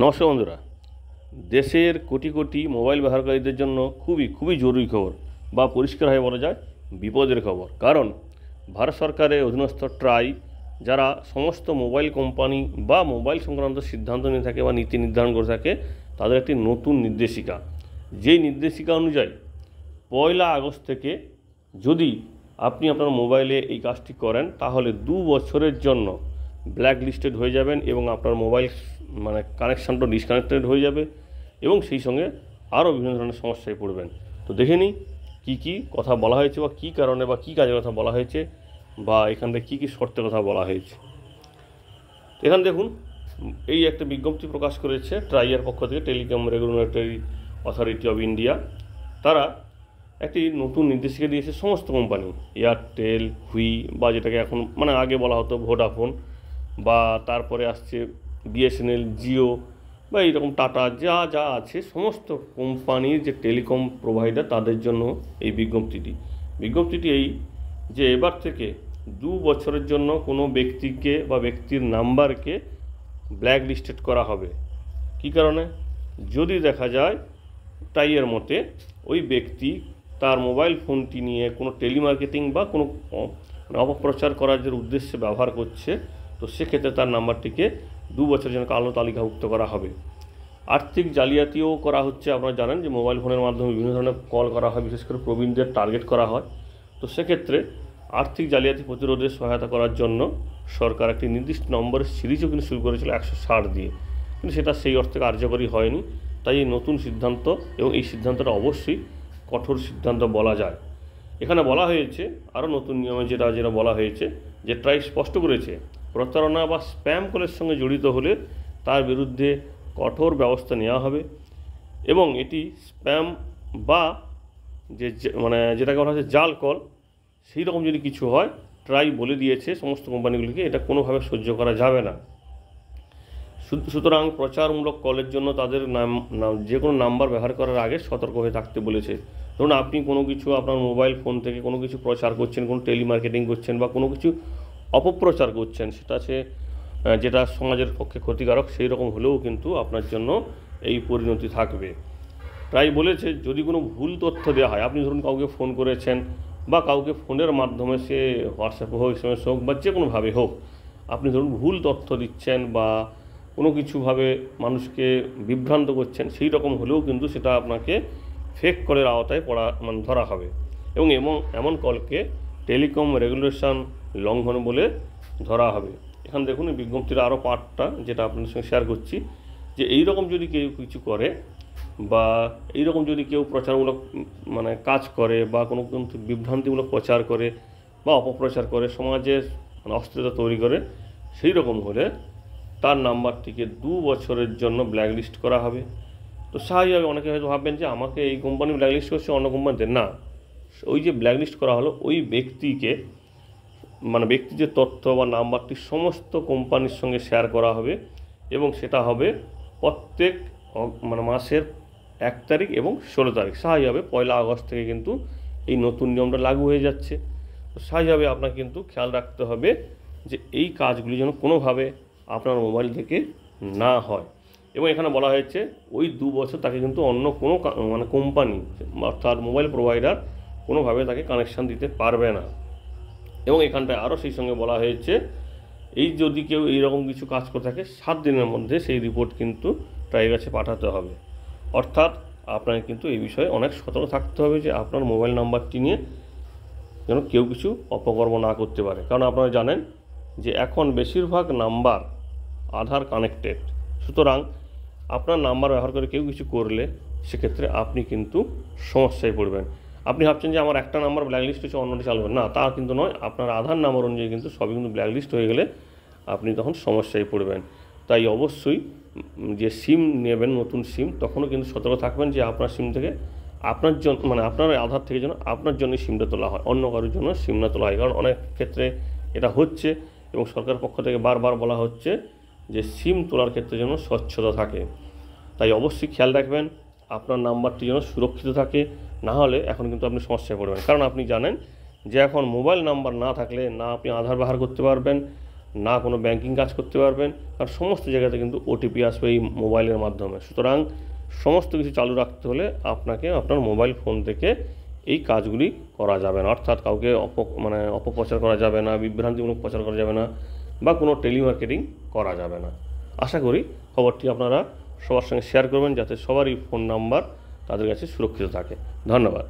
নমস্কার বন্ধুরা, দেশের কোটি কোটি মোবাইল ব্যবহারকারীদের জন্য খুবই জরুরি খবর বা পরিষ্কারভাবে বলা যায় বিপদের খবর। কারণ ভারত সরকারের অধীনস্থ ট্রাই যারা সমস্ত মোবাইল কোম্পানি বা মোবাইল সংক্রান্ত সিদ্ধান্ত নিয়ে থাকে বা নীতি নির্ধারণ করে থাকে, তাদের একটি নতুন নির্দেশিকা, যেই নির্দেশিকা অনুযায়ী 1 আগস্ট থেকে যদি আপনি আপনার মোবাইলে এই কাজটি করেন তাহলে 2 বছরের জন্য ব্ল্যাক লিস্টেড হয়ে যাবেন এবং আপনার মোবাইল কানেকশানটা ডিসকানেক্টেড হয়ে যাবে এবং সেই সঙ্গে আরও বিভিন্ন ধরনের সমস্যায় পড়বেন। তো দেখে নিই কী কথা বলা হয়েছে বা কী কারণে বা কী কাজের কথা বলা হয়েছে বা এখান থেকে কী শর্তের কথা বলা হয়েছে। এখানে দেখুন, এই একটা বিজ্ঞপ্তি প্রকাশ করেছে ট্রাইয়ের পক্ষ থেকে, telecom regulatory authority of India. তারা একটি নতুন নির্দেশিকা দিয়েছে সমস্ত কোম্পানি, এয়ারটেল, হুই বা যেটাকে এখন আগে বলা হতো ভোডাফোন, বা তারপরে আসছে বিএসএনএল, জিও বা এইরকম টাটা, যা আছে সমস্ত কোম্পানির যে টেলিকম প্রোভাইডার তাদের জন্য এই বিজ্ঞপ্তিটি এই যে এবার থেকে 2 বছরের জন্য কোনো ব্যক্তিকে বা ব্যক্তির নাম্বারকে ব্ল্যাক লিস্টেড করা হবে। কী কারণে? যদি দেখা যায় ট্রাইয়ের মতে ওই ব্যক্তি তার মোবাইল ফোনটি নিয়ে কোনো টেলিমার্কেটিং বা কোনো অপপ্রচার করার যে উদ্দেশ্যে ব্যবহার করছে, তো সেক্ষেত্রে তার নাম্বারটিকে 2 বছরের জন্য কালো তালিকাভুক্ত করা হবে। আর্থিক জালিয়াতিও করা হচ্ছে। আপনারা জানেন যে মোবাইল ফোনের মাধ্যমে বিভিন্ন ধরনের কল করা হয়, বিশেষ করে প্রবীণদের টার্গেট করা হয়। তো সেক্ষেত্রে আর্থিক জালিয়াতি প্রতিরোধে সহায়তা করার জন্য সরকার একটি নির্দিষ্ট নম্বরের সিরিজও কিন্তু শুরু করেছিল 160 দিয়ে, কিন্তু সেটা সেই অর্থে কার্যকরী হয়নি। তাই এই নতুন সিদ্ধান্ত, এবং এই সিদ্ধান্তটা অবশ্যই কঠোর সিদ্ধান্ত বলা যায়। এখানে বলা হয়েছে আরও নতুন নিয়মে যেটা বলা হয়েছে যে ট্রাই স্পষ্ট করেছে প্রতারণা বা স্প্যাম কলের সঙ্গে জড়িত হলে তার বিরুদ্ধে কঠোর ব্যবস্থা নেওয়া হবে। এবং এটি স্প্যাম বা যেটাকে বলা হচ্ছে জাল কল, সেই রকম যদি কিছু হয়, ট্রাই বলে দিয়েছে সমস্ত কোম্পানিগুলিকে এটা কোনোভাবে সহ্য করা যাবে না। সুতরাং প্রচারমূলক কলের জন্য তাদের যে কোনো নাম্বার ব্যবহার করার আগে সতর্ক হয়ে থাকতে বলেছে। ধরুন আপনি কোনো কিছু আপনার মোবাইল ফোন থেকে কোনো কিছু প্রচার করছেন, কোনো টেলিমার্কেটিং করছেন বা কোনো কিছু অপপ্রচার করছেন, যেটা সমাজের পক্ষে ক্ষতিকারক, সেই রকম হলেও কিন্তু আপনার জন্য এই পরিণতি থাকবে। ট্রাই বলেছে যদি কোনো ভুল তথ্য দেওয়া হয়, আপনি ধরুন কাউকে ফোন করেছেন বা কাউকে ফোনের মাধ্যমে, সে হোয়াটসঅ্যাপে হোক, এসএমএস হোক বা যে কোনোভাবে হোক, আপনি ধরুন ভুল তথ্য দিচ্ছেন বা কোনো কিছুভাবে মানুষকে বিভ্রান্ত করছেন, সেই রকম হলেও কিন্তু সেটা আপনাকে ফেক কলের আওতায় ধরা হবে এবং এমন কলকে টেলিকম রেগুলেশন লঙ্ঘন বলে ধরা হবে। এখানে দেখুন এই বিজ্ঞপ্তির আরও পার্টটা যেটা আপনাদের সঙ্গে শেয়ার করছি, যে এই রকম যদি কেউ কিছু করে বা এই রকম যদি কেউ প্রচারমূলক কাজ করে বা কোনো বিভ্রান্তিমূলক প্রচার করে বা অপপ্রচার করে, সমাজের অস্থিরতা তৈরি করে, সেই রকম হলে তার নাম্বারটিকে 2 বছরের জন্য ব্ল্যাকলিস্ট করা হবে। তো স্বাভাবিকভাবে অনেকে হয়তো ভাববেন যে আমাকে এই কোম্পানি ব্ল্যাকলিস্ট করছে, অন্য কোম্পানিতে না। ওই যে ব্ল্যাকলিস্ট করা হলো, ওই ব্যক্তিকে ব্যক্তির যে তথ্য বা নাম্বারটি সমস্ত কোম্পানির সঙ্গে শেয়ার করা হবে এবং সেটা হবে প্রত্যেক মাসের 1 তারিখ এবং 16 তারিখ। স্বাভাবিকভাবে 1 আগস্ট থেকে কিন্তু এই নতুন নিয়মটা লাগু হয়ে যাচ্ছে। তো স্বাভাবিকভাবে আপনাকে কিন্তু খেয়াল রাখতে হবে যে এই কাজগুলি যেন কোনোভাবে আপনার মোবাইল থেকে না হয়। এবং এখানে বলা হয়েছে ওই 2 বছর তাকে কিন্তু অন্য কোনো কোম্পানি অর্থাৎ মোবাইল প্রোভাইডার কোনোভাবে তাকে কানেকশান দিতে পারবে না। এবং এখানটায় আরও সেই সঙ্গে বলা হয়েছে এই যদি কেউ এইরকম কিছু কাজ করে থাকে 7 দিনের মধ্যে সেই রিপোর্ট কিন্তু ট্রাইয়ের কাছে পাঠাতে হবে। অর্থাৎ আপনাকে কিন্তু এই বিষয়ে অনেক সতর্ক থাকতে হবে যে আপনার মোবাইল নাম্বারটি নিয়ে যেন কেউ কিছু অপকর্ম না করতে পারে। কারণ আপনারা জানেন যে এখন বেশিরভাগ নাম্বার আধার কানেক্টেড, সুতরাং আপনার নাম্বার ব্যবহার করে কেউ কিছু করলে সেক্ষেত্রে আপনি কিন্তু সমস্যায় পড়বেন। আপনি ভাবছেন যে আমার একটা নাম্বার ব্ল্যাকলিস্ট হচ্ছে, অন্যটি চালবে না, তা কিন্তু নয়। আপনার আধার নাম্বার অনুযায়ী কিন্তু সবই কিন্তু ব্ল্যাকলিস্ট হয়ে গেলে আপনি তখন সমস্যায় পড়বেন। তাই অবশ্যই যে সিম নেবেন, নতুন সিম, তখনও কিন্তু সতর্ক থাকবেন যে আপনার সিম থেকে আপনার জন্য আপনার আধার থেকে যেন আপনার জন্যই সিমটা তোলা হয়, অন্য কারোর জন্য সিম না তোলা হয়। কারণ অনেক ক্ষেত্রে এটা হচ্ছে এবং সরকার পক্ষ থেকে বারবার বলা হচ্ছে যে সিম তোলার ক্ষেত্রে যেন স্বচ্ছতা থাকে। তাই অবশ্যই খেয়াল রাখবেন আপনার নাম্বারটি যেন সুরক্ষিত থাকে, না হলে এখন কিন্তু আপনি সমস্যায় পড়বেন। কারণ আপনি জানেন যে এখন মোবাইল নাম্বার না থাকলে না আপনি আধার ব্যবহার করতে পারবেন, না কোনো ব্যাংকিং কাজ করতে পারবেন, আর সমস্ত জায়গাতে কিন্তু ওটিপি আসবে এই মোবাইলের মাধ্যমে। সুতরাং সমস্ত কিছু চালু রাখতে হলে আপনাকে আপনার মোবাইল ফোন থেকে এই কাজগুলি করা যাবে না, অর্থাৎ কাউকে অপপ্রচার করা যাবে না, বিভ্রান্তিমূলক প্রচার করা যাবে না, বা কোনো টেলিমার্কেটিং করা যাবে না। আশা করি খবরটি আপনারা সবার সঙ্গে শেয়ার করবেন, যাতে সবারই ফোন নাম্বার তাদের কাছে সুরক্ষিত থাকে। ধন্যবাদ।